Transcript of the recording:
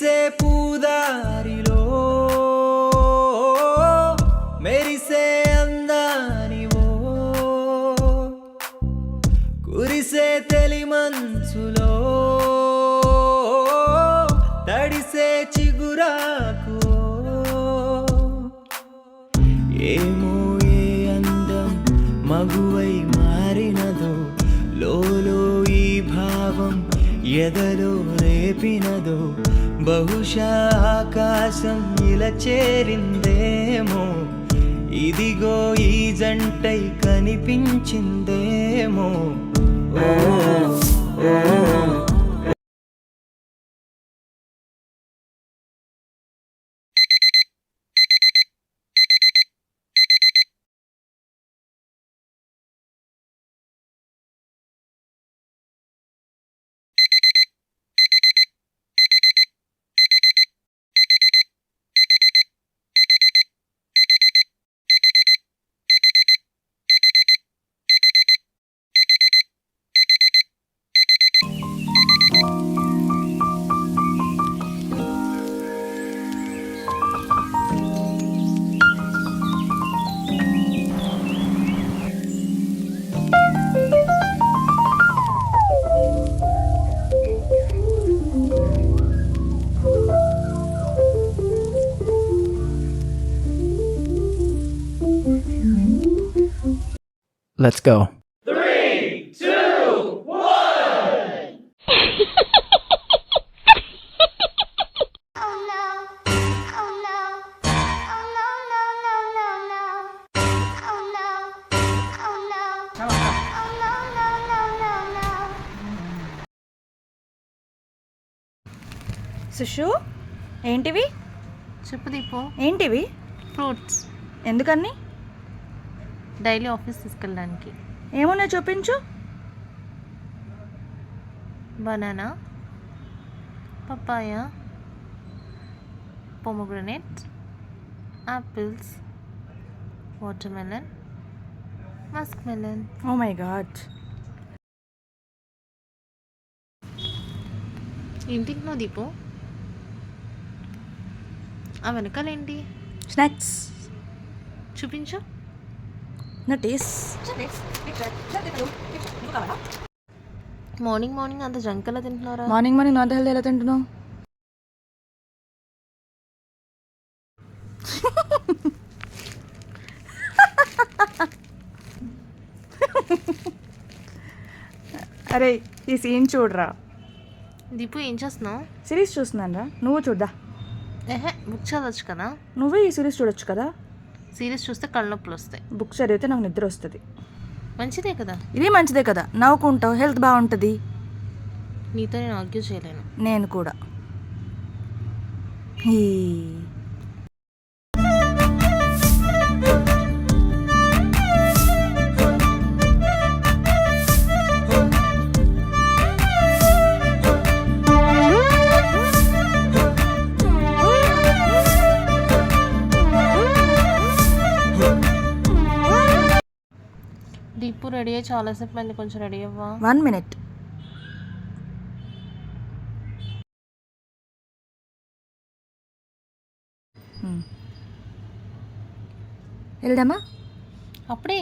విరిసే పూదారిలో మెరిసే అందానివో కురిసే తెలి మనసులో తడిసే చిగురాకు ఏమో ఏ అందం మగువై మారినదో లోలో ఈ భావం ఎదలో రేపినదో బహుశా ఆకాశం ఇలా చేరిందేమో ఇదిగో ఈ జంటై కనిపించిందేమో ఓ ఓ Let's go. 3, 2, 1. Oh no. Oh no. Oh no, no, no, no, no. Oh no. Oh no. Oh no, no, no, no, no. Sushu ఏంటివి? చెప్పు దీపు. ఏంటివి? ఫ్రూట్స్ ఎందుకని? డైలీ ఆఫీస్ తీసుకెళ్ళడానికి. ఏమన్నా చూపించు. Banana, papaya, pomegranate, apples, watermelon, muskmelon. Oh my God. ఇంటికి నువ్వు దీపు. ఆ వెనకాలేంటి? స్నాక్స్ చూపించు. నా టేస్ట్. మార్నింగ్ మార్నింగ్ అంత జంక్ ఎలా తింటున్నారా? మార్నింగ్ నాన్ హెల్తీ ఎలా తింటున్నావు? అరే ఈ సీన్ చూడరా. దీపు ఏం చేస్తున్నావు? సిరీస్ చూస్తున్నాను రా. నువ్వు చూద్దా. బుక్ చదవచ్చు కదా. నువ్వే ఈ సిరీస్ చూడొచ్చు కదా. సీరియస్ చూస్తే కళ్ళు నొప్పులు వస్తాయి. బుక్ చదివితే నాకు నిద్ర వస్తుంది. మంచిదే కదా. ఇది మంచిదే కదా. నవ్వుకుంటావు, హెల్త్ బాగుంటుంది. నీతో నేను ఆర్గ్యూ చేయలేను. నేను కూడా. దీపు రెడీ అయ్యి చాలాసేపు మళ్ళీ కొంచెం రెడీ అవ్వా. 1 minute. వెళ్దామా? అప్పుడే